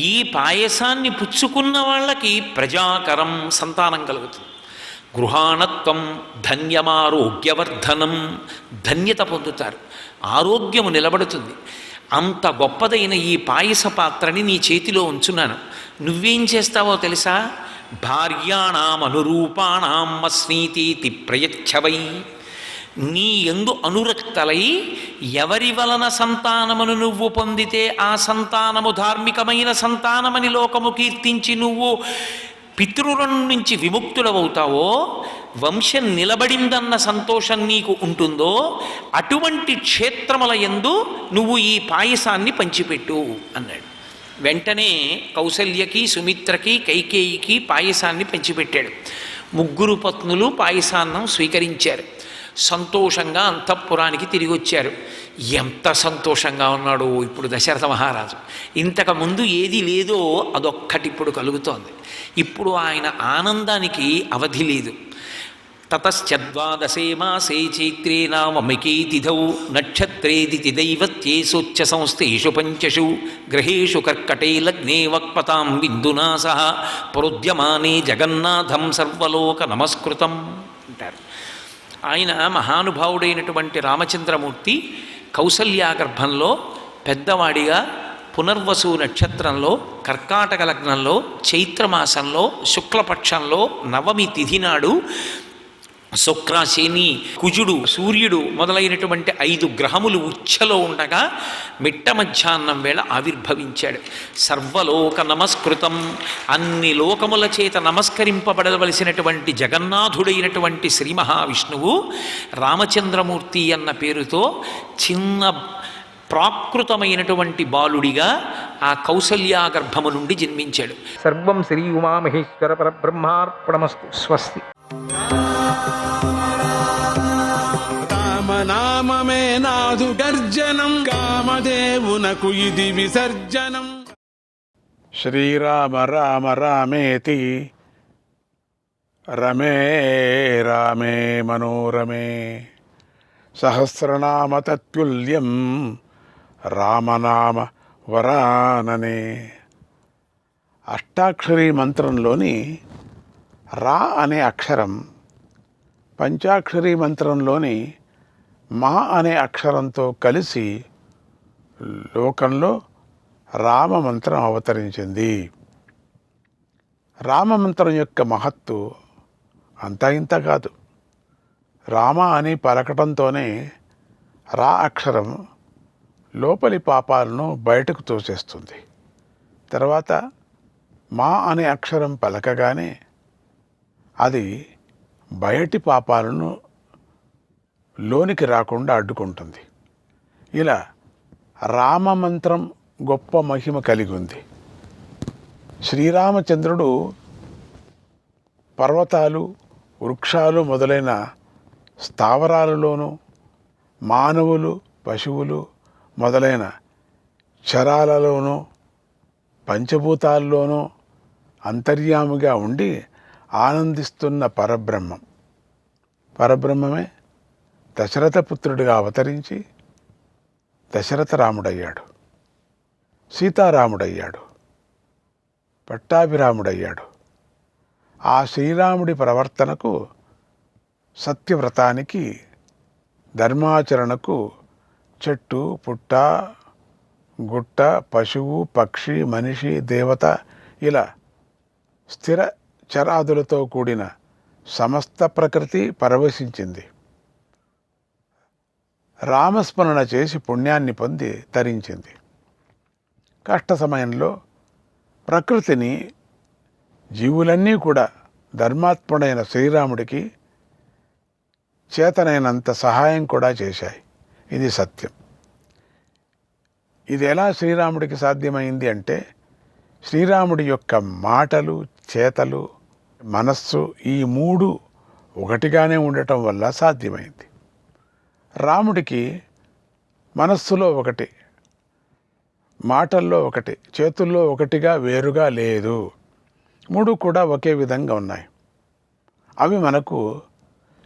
ఈ పాయసాన్ని పుచ్చుకున్న వాళ్ళకి ప్రజాకరం సంతానం కలుగుతుంది. గృహాణత్వం ధన్యమారోగ్యవర్ధనం ధన్యత పొందుతారు, ఆరోగ్యము నిలబడుతుంది. అంత గొప్పదైన ఈ పాయస పాత్రని నీ చేతిలో ఉంచున్నాను. నువ్వేం చేస్తావో తెలుసా? భార్యాణాం అనురూపాణాం మస్నీతి ప్రయచ్చవై. నీ యందు అనురక్తలై ఎవరి వలన సంతానమును నువ్వు పొందితే ఆ సంతానము ధార్మికమైన సంతానమని లోకము కీర్తించి నువ్వు పితృరం నుంచి విముక్తులవుతావో, వంశం నిలబడిందన్న సంతోషం నీకు ఉంటుందో అటువంటి క్షేత్రముల యందు నువ్వు ఈ పాయసాన్ని పంచిపెట్టు అన్నాడు. వెంటనే కౌసల్యకి, సుమిత్రకి, కైకేయికి పాయసాన్ని పంచిపెట్టాడు. ముగ్గురు పత్నులు పాయసాన్నం స్వీకరించారు. సంతోషంగా అంతఃపురానికి తిరిగి వచ్చారు. ఎంత సంతోషంగా ఉన్నాడో ఇప్పుడు దశరథ మహారాజు. ఇంతకుముందు ఏది లేదో అదొక్కటి ఇప్పుడు కలుగుతోంది. ఇప్పుడు ఆయన ఆనందానికి అవధి లేదు. తతశ్చద్వాదశే మాసే చైత్రే నామమికే తిథౌ నక్షత్రేదితి దైవత్యేసోచ్చ సంస్థేషు పంచషు గ్రహేషు కర్కటే లగ్నే వక్పతాం బిందునా సహ ప్రోద్యమానే జగన్నాథం సర్వలోక నమస్కృతం అంటారు. ఆయన మహానుభావుడైనటువంటి రామచంద్రమూర్తి కౌసల్యాగర్భంలో పెద్దవాడిగా పునర్వసు నక్షత్రంలో కర్కాటక లగ్నంలో చైత్రమాసంలో శుక్లపక్షంలో నవమి తిథి నాడు శుక్ర, శని, కుజుడు, సూర్యుడు మొదలైనటువంటి 5 గ్రహములు ఉచ్ఛలో ఉండగా మిట్ట మధ్యాహ్నం వేళ ఆవిర్భవించాడు. సర్వలోక నమస్కృతం, అన్ని లోకముల చేత నమస్కరింపబడవలసినటువంటి జగన్నాథుడైనటువంటి శ్రీ మహావిష్ణువు రామచంద్రమూర్తి అన్న పేరుతో చిన్న ప్రాకృతమైనటువంటి బాలుడిగా ఆ కౌసల్యాగర్భము నుండి జన్మించాడు. సర్వం శ్రీ ఉమామహేశ్వర పరబ్రహ్మార్పణమస్తు. స్వస్తి. రామనామమే నాదు గర్జనం, కామదేవునకు ఇది విసర్జనం. శ్రీరామ రామ రామేతి రమే రామే మనోరమే సహస్రనామ తత్తుల్యం రామనామ వరాననే. అష్టాక్షరీ మంత్రంలోని రా అనే అక్షరం పంచాక్షరీ మంత్రంలోని మా అనే అక్షరంతో కలిసి లోకంలో రామమంత్రం అవతరించింది. రామమంత్రం యొక్క మహత్తు అంతా ఇంత కాదు. రామ అని పలకటంతోనే రా అక్షరం లోపలి పాపాలను బయటకు తోసేస్తుంది. తర్వాత మా అనే అక్షరం పలకగానే అది బయటి పాపాలను లోనికి రాకుండా అడ్డుకుంటుంది. ఇలా రామమంత్రం గొప్ప మహిమ కలిగి ఉంది. శ్రీరామచంద్రుడు పర్వతాలు, వృక్షాలు మొదలైన స్థావరాలలోనూ, మానవులు, పశువులు మొదలైన చరాలలోనూ, పంచభూతాల్లోనూ అంతర్యామిగా ఉండి ఆనందిస్తున్న పరబ్రహ్మం. పరబ్రహ్మమే దశరథ పుత్రుడిగా అవతరించి దశరథ రాముడయ్యాడు, సీతారాముడయ్యాడు, పట్టాభిరాముడయ్యాడు. ఆ శ్రీరాముడి ప్రవర్తనకు, సత్యవ్రతానికి, ధర్మాచరణకు చెట్టు, పుట్ట, గుట్ట, పశువు, పక్షి, మనిషి, దేవత ఇలా స్థిర చరాదులతో కూడిన సమస్త ప్రకృతి పరవశించింది. రామస్మరణ చేసి పుణ్యాన్ని పొంది తరించింది. కష్ట సమయంలో ప్రకృతిని, జీవులన్నీ కూడా ధర్మాత్ముడైన శ్రీరాముడికి చేతనైనంత సహాయం కూడా చేశాయి. ఇది సత్యం. ఇది ఎలా శ్రీరాముడికి సాధ్యమైంది అంటే, శ్రీరాముడి యొక్క మాటలు, చేతలు, మనస్సు ఈ మూడు ఒకటిగానే ఉండటం వల్ల సాధ్యమైంది. రాముడికి మనస్సులో ఒకటి, మాటల్లో ఒకటి, చేతుల్లో ఒకటిగా వేరుగా లేదు. మూడు కూడా ఒకే విధంగా ఉన్నాయి. అవి మనకు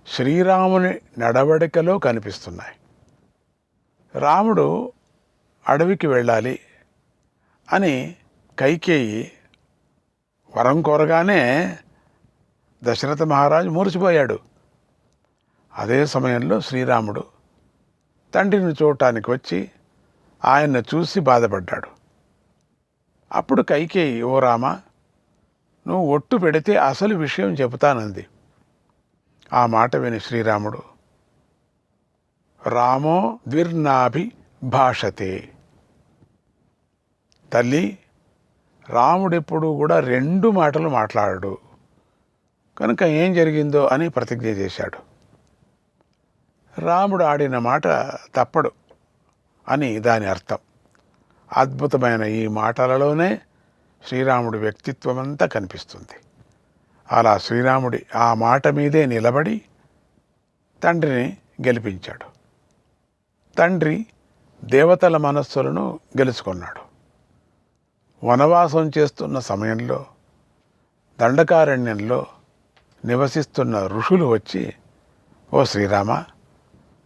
శ్రీరాముని నడవడికలో కనిపిస్తున్నాయి. రాముడు అడవికి వెళ్ళాలి అని కైకేయి వరం కోరగానే దశరథ మహారాజు మూర్చిపోయాడు. అదే సమయంలో శ్రీరాముడు తండ్రిని చూడటానికి వచ్చి ఆయన్ను చూసి బాధపడ్డాడు. అప్పుడు కైకేయి, ఓ రామ, నువ్వు ఒట్టు పెడితే అసలు విషయం చెబుతానంది. ఆ మాట విని శ్రీరాముడు, రామో ద్విర్నాభి భాషతే, తల్లి, రాముడెప్పుడు కూడా రెండు మాటలు మాట్లాడాడు కనుక ఏం జరిగిందో అని ప్రతిజ్ఞ చేశాడు. రాముడు ఆడిన మాట తప్పడు అని దాని అర్థం. అద్భుతమైన ఈ మాటలలోనే శ్రీరాముడి వ్యక్తిత్వం అంతా కనిపిస్తుంది. అలా శ్రీరాముడి ఆ మాట మీదే నిలబడి తండ్రిని గెలిపించాడు. తండ్రి దేవతల మనస్సులను గెలుచుకున్నాడు. వనవాసం చేస్తున్న సమయంలో దండకారణ్యంలో నివసిస్తున్న ఋషులు వచ్చి, ఓ శ్రీరామ,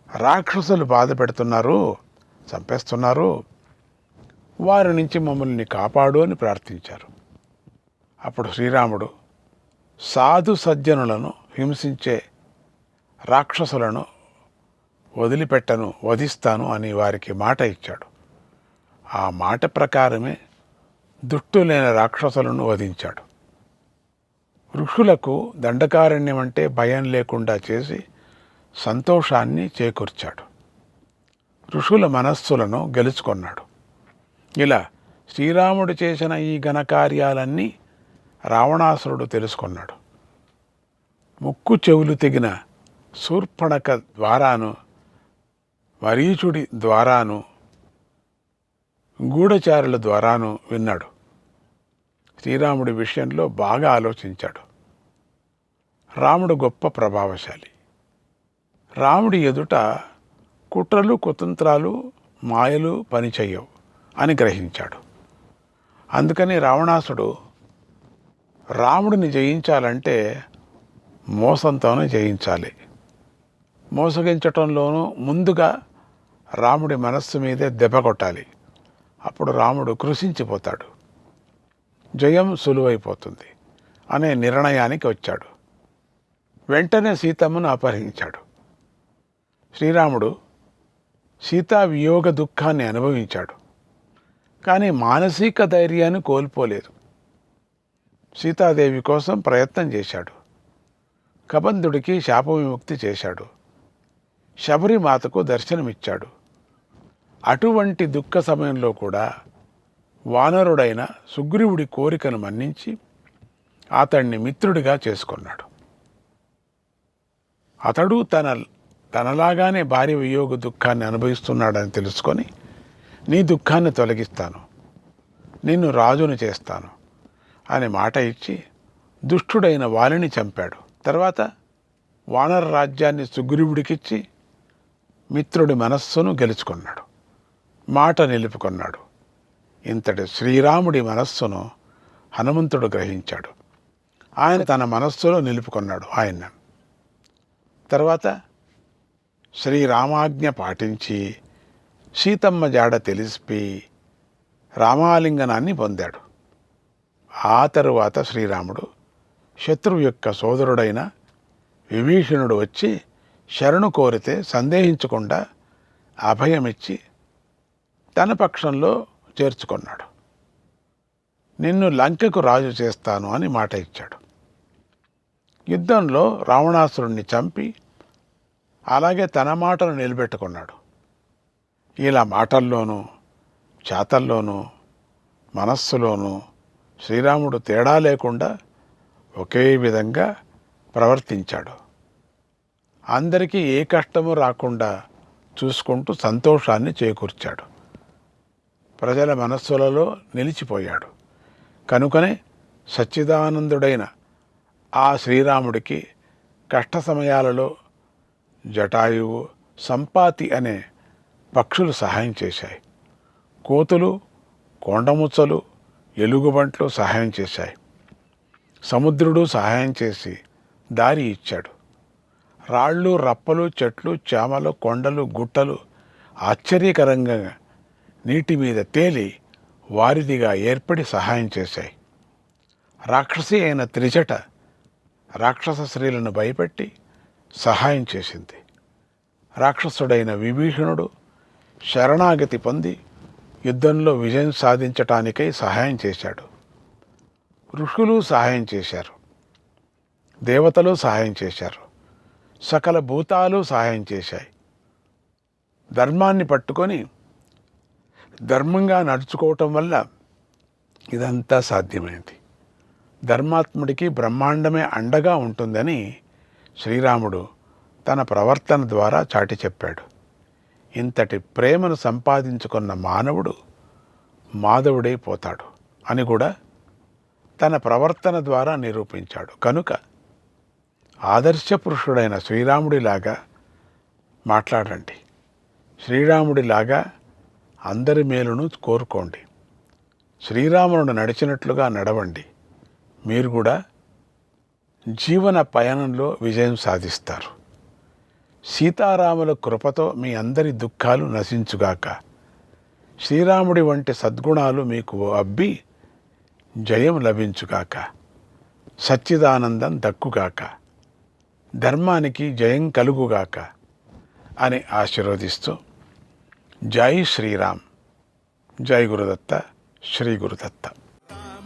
రాక్షసులు బాధ పెడుతున్నారు, చంపేస్తున్నారు, వారి నుంచి మమ్మల్ని కాపాడు అని ప్రార్థించారు. అప్పుడు శ్రీరాముడు సాధు సజ్జనులను హింసించే రాక్షసులను వదిలిపెట్టను, వధిస్తాను అని వారికి మాట ఇచ్చాడు. ఆ మాట ప్రకారమే దుష్టులైన రాక్షసులను వధించాడు. ఋషులకు దండకారణ్యం అంటే భయం లేకుండా చేసి సంతోషాన్ని చేకూర్చాడు. ఋషుల మనస్సులను గెలుచుకున్నాడు. ఇలా శ్రీరాముడు చేసిన ఈ ఘనకార్యాలన్నీ రావణాసురుడు తెలుసుకున్నాడు. ముక్కు చెవులు తెగిన శూర్పణఖ ద్వారాను, మరీచుడి ద్వారాను, గూఢచారుల ద్వారాను విన్నాడు. శ్రీరాముడి విషయంలో బాగా ఆలోచించాడు. రాముడు గొప్ప ప్రభావశాలి. రాముడి ఎదుట కుట్రలు, కుతంత్రాలు, మాయలు పనిచేయవు అని గ్రహించాడు. అందుకని రావణాసుడు రాముడిని జయించాలంటే మోసంతోనే జయించాలి. మోసగించటంలోనూ ముందుగా రాముడి మనస్సు మీదే దెబ్బ కొట్టాలి. అప్పుడు రాముడు కృషించిపోతాడు, జయం సులువైపోతుంది అనే నిర్ణయానికి వచ్చాడు. వెంటనే సీతమ్మను అపహరించాడు. శ్రీరాముడు సీతా వియోగ దుఃఖాన్ని అనుభవించాడు. కానీ మానసిక ధైర్యాన్ని కోల్పోలేదు. సీతాదేవి కోసం ప్రయత్నం చేశాడు. కబంధుడికి శాప విముక్తి చేశాడు. శబరిమాతకు దర్శనమిచ్చాడు. అటువంటి దుఃఖ సమయంలో కూడా వానరుడైన సుగ్రీవుడి కోరికను మన్నించి అతన్ని మిత్రుడిగా చేసుకున్నాడు. అతడు తనలాగానే భార్య వియోగ దుఃఖాన్ని అనుభవిస్తున్నాడని తెలుసుకొని, నీ దుఃఖాన్ని తొలగిస్తాను, నిన్ను రాజును చేస్తాను అని మాట ఇచ్చి దుష్టుడైన వాలిని చంపాడు. తర్వాత వానర రాజ్యాన్ని సుగ్రీవుడికిచ్చి మిత్రుడి మనస్సును గెలుచుకున్నాడు, మాట నిలుపుకున్నాడు. ఇంతటి శ్రీరాముడి మనస్సును హనుమంతుడు గ్రహించాడు. ఆయన తన మనస్సులో నిలుపుకున్నాడు ఆయన. తర్వాత శ్రీరామాజ్ఞ పాటించి సీతమ్మ జాడ తెలిసి రామాలింగనాన్ని పొందాడు. ఆ తరువాత శ్రీరాముడు శత్రువు యొక్క సోదరుడైన విభీషణుడు వచ్చి శరణు కోరితే సందేహించకుండా అభయమిచ్చి తన పక్షంలో చేర్చుకున్నాడు. నిన్ను లంకకు రాజు చేస్తాను అని మాట ఇచ్చాడు. యుద్ధంలో రావణాసురుణ్ణి చంపి అలాగే తన మాటను నిలబెట్టుకున్నాడు. ఇలా మాటల్లోనూ చేతల్లోనూ మనస్సులోనూ శ్రీరాముడు తేడా లేకుండా ఒకే విధంగా ప్రవర్తించాడు. అందరికీ ఏ కష్టము రాకుండా చూసుకుంటూ సంతోషాన్ని చేకూర్చాడు. ప్రజల మనస్సులలో నిలిచిపోయాడు. కనుకనే సచ్చిదానందుడైన ఆ శ్రీరాముడికి కష్ట సమయాలలో జటాయువు, సంపాతి అనే పక్షులు సహాయం చేశాయి. కోతులు, కొండముచ్చలు, ఎలుగుబంట్లు సహాయం చేశాయి. సముద్రుడు సహాయం చేసి దారి ఇచ్చాడు. రాళ్ళు, రప్పలు, చెట్లు, చేమలు, కొండలు, గుట్టలు ఆశ్చర్యకరంగా నీటి మీద తేలి వారిదిగా ఏర్పడి సహాయం చేశాయి. రాక్షసి అయిన త్రిజట రాక్షస స్త్రీలను భయపెట్టి సహాయం చేసింది. రాక్షసుడైన విభీషణుడు శరణాగతి పొంది యుద్ధంలో విజయం సాధించటానికై సహాయం చేశాడు. ఋషులు సహాయం చేశారు, దేవతలు సహాయం చేశారు, సకల భూతాలు సహాయం చేశాయి. ధర్మాన్ని పట్టుకొని ధర్మంగా నడుచుకోవటం వల్ల ఇదంతా సాధ్యమైంది. ధర్మాత్ముడికి బ్రహ్మాండమే అండగా ఉంటుందని శ్రీరాముడు తన ప్రవర్తన ద్వారా చాటి చెప్పాడు. ఇంతటి ప్రేమను సంపాదించుకున్న మానవుడు మాధవుడైపోతాడు అని కూడా తన ప్రవర్తన ద్వారా నిరూపించాడు. కనుక ఆదర్శ పురుషుడైన శ్రీరాముడిలాగా మాట్లాడండి, శ్రీరాముడిలాగా అందరి మేలును కోరుకోండి, శ్రీరాముడు నడిచినట్లుగా నడవండి. మీరు కూడా జీవన పయనంలో విజయం సాధిస్తారు. సీతారాముల కృపతో మీ అందరి దుఃఖాలు నశించుగాక. శ్రీరాముడి వంటి సద్గుణాలు మీకు అబ్బి జయం లభించుగాక. సచ్చిదానందం దక్కుగాక. ధర్మానికి జయం కలుగుగాక అని ఆశీర్వదిస్తూ జై శ్రీరామ్. జై గురుదత్త. శ్రీ గురుదత్త.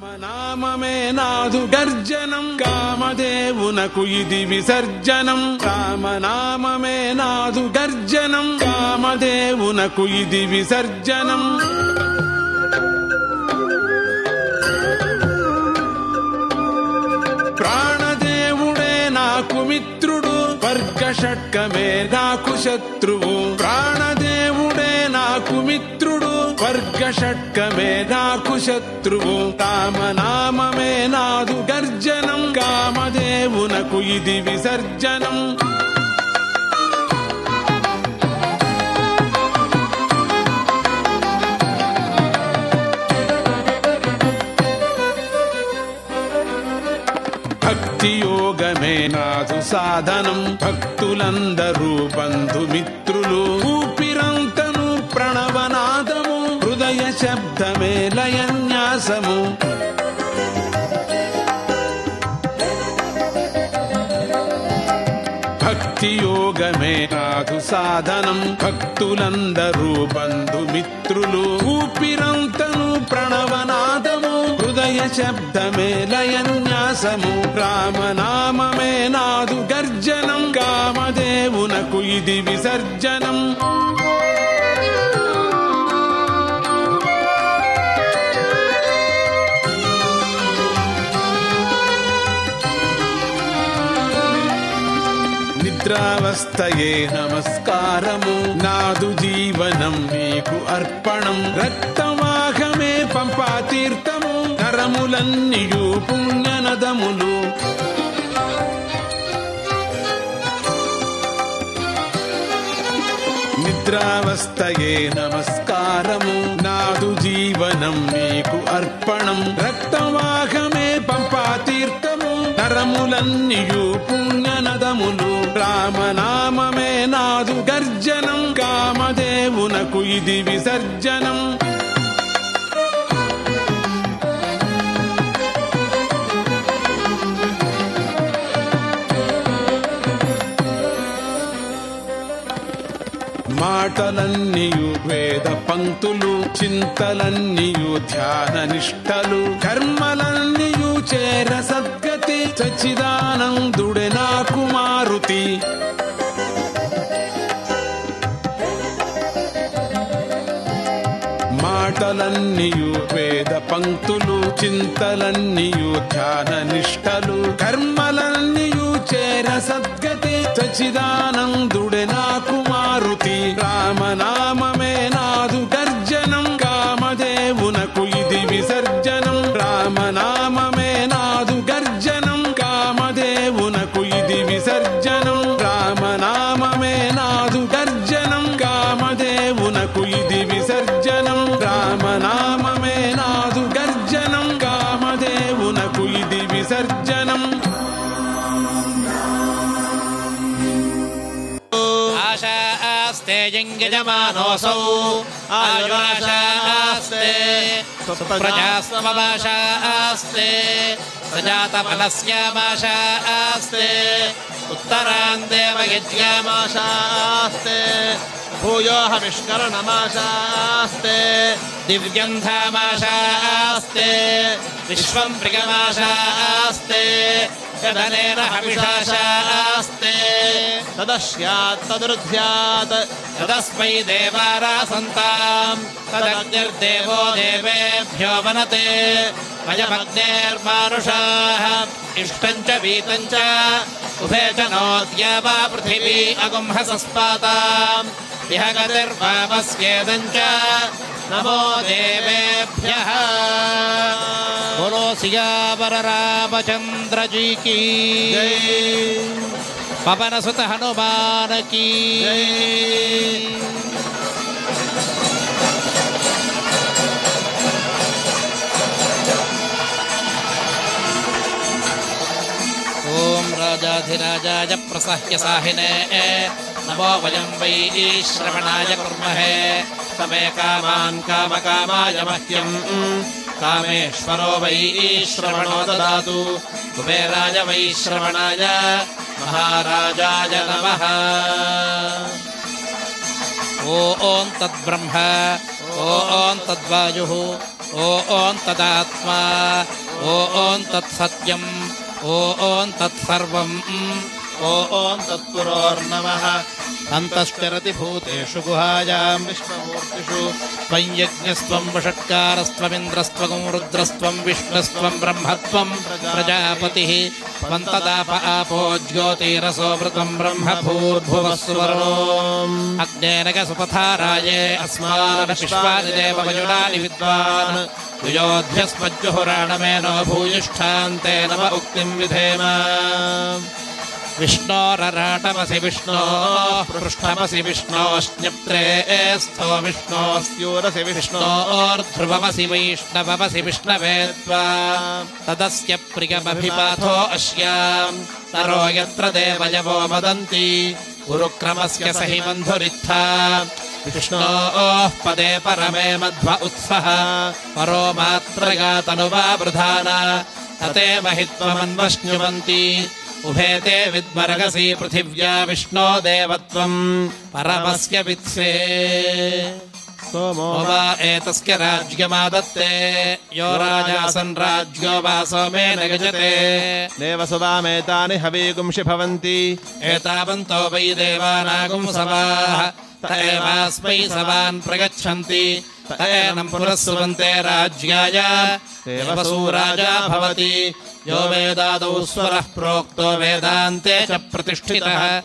రామనామమే నాదు గర్జనం, కామదేవునకు ఇది విసర్జనం. రామనామమే నాదు గర్జనం, కామదేవునకు ఇది విసర్జనం. ప్రాణదేవుడే నాకు మిత్రుడు, వర్గ షట్కమే నాకు శత్రువు. ప్రాణదేవుడే నాకు మిత్రుడు, వర్గ షట్కమే నాకు శత్రువు. రామనామమే నాదు గర్జనం, కామదేవునకు ఇది విసర్జనం. భక్తి యోగమే నాదు సాధనం, భక్తులందరూ బంధుమిత్రులు. ఊపిరంతను ప్రణవనాదము, హృదయ శబ్దమే లయన్యాసము. భక్తి యోగమే నాదు సాధనం, భక్తులందరూ బంధుమిత్రులు. ఊపిరంతను ప్రణవనాదము, హృదయ శబ్దమే లయన్యాసము. రామనామమే నాదు గర్జనం, కామదేవునకు ఇది విసర్జనం. నిద్రావస్థయే నమస్కారము నాదు జీవనం నీకు అర్పణం రక్తవాహమే పంపా తీర్థము నరములన్నీయు పుణ్యనదములు నిద్రావస్థయే నమస్కారము నాదు జీవనం నీకు అర్పణం రక్తవాహమే పంపా తీర్థము నరములన్నీయు పుణ్యనదములు రామనామమే నాదు గర్జనం కామదేవునకు ఇది విసర్జనం మాటలన్నీయు వేద పంక్తులు చింతలన్నీయు ధ్యాన నిష్టలు కర్మలన్నీయు చేర సద్గతి సచ్చిదానందుడే నాకు మారుతి మాటలన్నీయు వేద పంక్తులు చింతలన్నీయు ధ్యాన నిష్టలు కర్మలన్నీయు చేర సద్గతి సచ్చిదానందుడే నాకు మారుతి రామనామమే నాదు గర్జనం కామదేవునకు ఇది విసర్జనం రామనామమే నాదు గర్జనం కామదేవునకు ఇది విసర్జనం రామనామమే నాదు గర్జనం కామదేవునకు ఇది విసర్జనం రామనామమే నాదు గర్జనం కామదేవునకు ఇది విసర్జనం ఆశాస్తే యంగజమానోసౌ ఆయురాశాస్తే ప్రజాస్వమాశాస్తే సజాతఫలస్యామాశాస్తే ఉత్తరాందేవయజ్ఞామాశాస్తే భూయోహవిష్కరణమాశాస్తే దివ్యంధామాశాస్తే విశ్వం ప్రియమాశాస్తే యదనేన హవిషాశాస్తే తదస్యాత్ తదృధ్యాత్ తదస్మై దేవారాసంతాం తదగ్నిర్దేవో దేవేభ్యో వనతే వయమగ్నేర్మానుషాః ఇష్టం చ వీతం చ ఉభే చ నోద్యావా పృథివీ అగుంహసస్పాతాం ఇహ గతిర్వామస్యేదం చ నమో దేవేభ్యః बोलो सियावर रामचंद्र जी की जय पवन सुत हनुमान की जय ओम राजाधिराजाय प्रसह्य साहिने नमो वयं वै श्रवणाय कुर्महे समे कामान् कामकामाय मह्यम् कामेश्वरो वै श्रवणो ददातु कुबेराय वै श्रवणाय महाराजाय नमः ओम तद्ब्रह्म ओम तद्वायुः ओम तदात्मा ओम तत्सत्यम् ओम तत्सर्वम् ओम तत्पुरोर्नमः अंतश्चरति भूतेषु गुहायां विश्वमूर्तिषु त्वं यज्ञस्त्वं वषट्कारस्त्वमिन्द्रस्त्वं रुद्रस्त्वं विष्णुस्त्वं ब्रह्मत्वं प्रजापतिः त्वं तदाप आपो ज्योतिरसोऽमृतं ब्रह्म भूर्भुवस्सुवरो अग्नेन सुपथाराये अस्मान् विश्वानि देवमयुनानि विद्वान् युयोध्यस्मज्जुहुराणमेनो भूयिष्ठान्ते नम उक्तिं विधेम विष्णोरराटमसि विष्णोः पृष्ठमसि विष्णोश्ज्ञप्त्रे स्थो विष्णोस्यूरसि विष्णोर्ध्रुवमसि वैष्णवमसि विष्णवे त्वा तदस्य प्रियमभिपाथो अस्यां नरो यत्र देवयवो वदन्ति गुरुक्रमस्य सहि बन्धुरित्था विष्णोः पदे परमे मध्व उत्सः परो मात्रया तनुवा वृधाना तते महित्वमन्वश्नुवन्ति उभे ते विद्मरगसि पृथिव्या विष्णो देवत्वं परमस्य वित्से सोमो वा एतस्य राज्यमादत्ते यो राजासन् राज्यो वा सोमेन यजते देवसुवामेतानि हवीगुंषि भवन्ति एतावन्तो वै देवानागुंसवाः त एवास्मै सवान् प्रगच्छन्ति त एनं पुनस्सुवन्ते राज्याय देवसू राजा भवति यो वेदादौ स्वरः प्रोक्तो वेदान्ते च प्रतिष्ठितः